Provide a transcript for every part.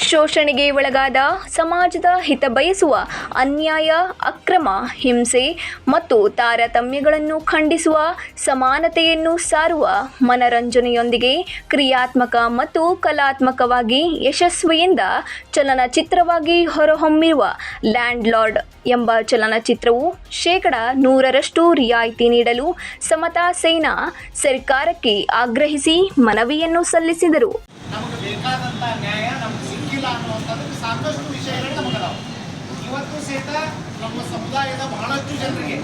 ಶೋಷಣೆಗೆ ಒಳಗಾದ ಸಮಾಜದ ಹಿತ ಬಯಸುವ ಅನ್ಯಾಯ, ಅಕ್ರಮ, ಹಿಂಸೆ ಮತ್ತು ತಾರತಮ್ಯಗಳನ್ನು ಖಂಡಿಸುವ, ಸಮಾನತೆಯನ್ನು ಸಾರುವ, ಮನರಂಜನೆಯೊಂದಿಗೆ ಕ್ರಿಯಾತ್ಮಕ ಮತ್ತು ಕಲಾತ್ಮಕವಾಗಿ ಯಶಸ್ವಿಯಿಂದ ಚಲನಚಿತ್ರವಾಗಿ ಹೊರಹೊಮ್ಮಿರುವ ಲ್ಯಾಂಡ್ ಲಾರ್ಡ್ ಎಂಬ ಚಲನಚಿತ್ರವು 100% ರಿಯಾಯಿತಿ ನೀಡಲು ಸಮತಾ ಸೇನಾ ಸರ್ಕಾರಕ್ಕೆ ಆಗ್ರಹಿಸಿ ಮನವಿಯನ್ನು ಸಲ್ಲಿಸಿದರು. ನಮಗೆ ಬೇಕಾದಂಥ ನ್ಯಾಯ ನಮಗೆ ಸಿಕ್ಕಿಲ್ಲ ಅನ್ನುವಂಥದ್ದಕ್ಕೆ ಸಾಕಷ್ಟು ವಿಷಯಗಳು ನಮಗದಾವೆ. ಇವತ್ತು ಸಹಿತ ನಮ್ಮ ಸಮುದಾಯದ ಬಹಳಷ್ಟು ಜನರಿಗೆ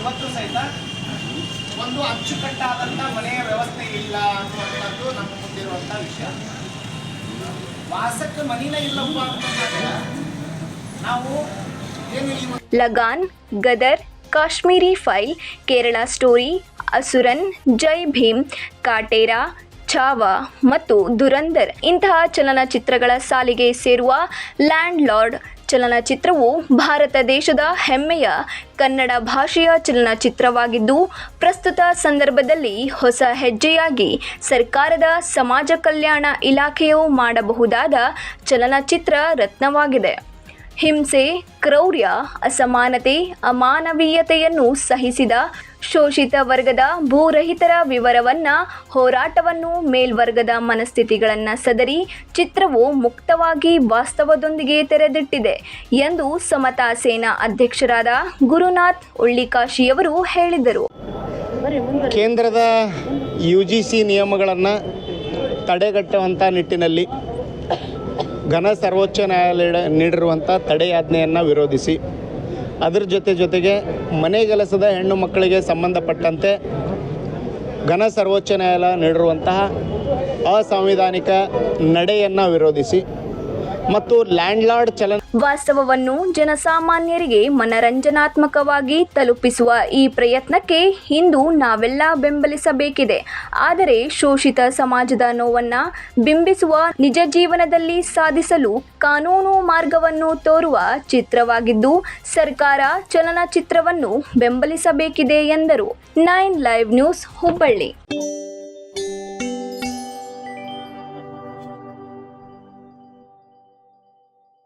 ಇವತ್ತು ಸಹಿತ ಒಂದು ಅಚ್ಚುಕಟ್ಟಾದಂಥ ಮನೆಯ ವ್ಯವಸ್ಥೆ ಇಲ್ಲ ಅನ್ನುವಂಥದ್ದು ನಮ್ಮ ಮುಂದಿರುವಂಥ ವಿಷಯ. ವಾಸಕ್ಕೆ ಮನಿನ ಇಲ್ಲಪ್ಪ ಅಂತಂದಾಗ ನಾವು ಏನು ಲಗಾನ್, ಗದರ್, ಕಾಶ್ಮೀರಿ ಫೈಲ್, ಕೇರಳ ಸ್ಟೋರಿ, ಅಸುರನ್, ಜೈ ಭೀಮ್, ಕಾಟೇರ, ಛಾವಾ ಮತ್ತು ದುರಂದರ್ ಇಂತಹ ಚಲನಚಿತ್ರಗಳ ಸಾಲಿಗೆ ಸೇರುವ ಲ್ಯಾಂಡ್ ಲಾರ್ಡ್ ಚಲನಚಿತ್ರವು ಭಾರತ ದೇಶದ ಹೆಮ್ಮೆಯ ಕನ್ನಡ ಭಾಷೆಯ ಚಲನಚಿತ್ರವಾಗಿದ್ದು, ಪ್ರಸ್ತುತ ಸಂದರ್ಭದಲ್ಲಿ ಹೊಸ ಹೆಜ್ಜೆಯಾಗಿ ಸರ್ಕಾರದ ಸಮಾಜ ಕಲ್ಯಾಣ ಇಲಾಖೆಯು ಮಾಡಬಹುದಾದ ಚಲನಚಿತ್ರ ರತ್ನವಾಗಿದೆ. ಹಿಂಸೆ, ಕ್ರೌರ್ಯ, ಅಸಮಾನತೆ, ಅಮಾನವೀಯತೆಯನ್ನು ಸಹಿಸಿದ ಶೋಷಿತ ವರ್ಗದ ಭೂರಹಿತರ ಹೋರಾಟವನ್ನು, ಮೇಲ್ವರ್ಗದ ಮನಸ್ಥಿತಿಗಳನ್ನು ಸದರಿ ಚಿತ್ರವು ಮುಕ್ತವಾಗಿ ವಾಸ್ತವದೊಂದಿಗೆ ತೆರೆದಿಟ್ಟಿದೆ ಎಂದು ಸಮತಾ ಸೇನಾ ಅಧ್ಯಕ್ಷರಾದ ಗುರುನಾಥ್ ಉಳ್ಳಿಕಾಶಿಯವರು ಹೇಳಿದರು. ಕೇಂದ್ರದ UGC ನಿಯಮಗಳನ್ನು ತಡೆಗಟ್ಟುವಂಥ ನಿಟ್ಟಿನಲ್ಲಿ ಘನ ಸರ್ವೋಚ್ಚ ನ್ಯಾಯಾಲಯ ನೀಡಿರುವಂಥ ತಡೆಯಾಜ್ಞೆಯನ್ನು ವಿರೋಧಿಸಿ, ಅದರ ಜೊತೆಗೆ ಮನೆಗೆಲಸದ ಹೆಣ್ಣು ಮಕ್ಕಳಿಗೆ ಸಂಬಂಧಪಟ್ಟಂತೆ ಘನ ಸರ್ವೋಚ್ಚ ನ್ಯಾಯಾಲಯ ನೀಡಿರುವಂತಹ ಅಸಾಂವಿಧಾನಿಕ ನಡೆಯನ್ನು ವಿರೋಧಿಸಿ ಮತ್ತು ಲ್ಯಾಂಡ್ಲಾರ್ಡ್ ವಾಸ್ತವವನ್ನು ಜನಸಾಮಾನ್ಯರಿಗೆ ಮನರಂಜನಾತ್ಮಕವಾಗಿ ತಲುಪಿಸುವ ಈ ಪ್ರಯತ್ನಕ್ಕೆ ಇಂದು ನಾವೆಲ್ಲ ಬೆಂಬಲಿಸಬೇಕಿದೆ. ಆದರೆ ಶೋಷಿತ ಸಮಾಜದ ನೋವನ್ನು ಬಿಂಬಿಸುವ, ನಿಜ ಜೀವನದಲ್ಲಿ ಸಾಧಿಸಲು ಕಾನೂನು ಮಾರ್ಗವನ್ನು ತೋರುವ ಚಿತ್ರವಾಗಿದ್ದು, ಸರ್ಕಾರ ಚಲನಚಿತ್ರವನ್ನು ಬೆಂಬಲಿಸಬೇಕಿದೆ ಎಂದರು. 9 ಲೈವ್ ನ್ಯೂಸ್, ಹುಬ್ಬಳ್ಳಿ.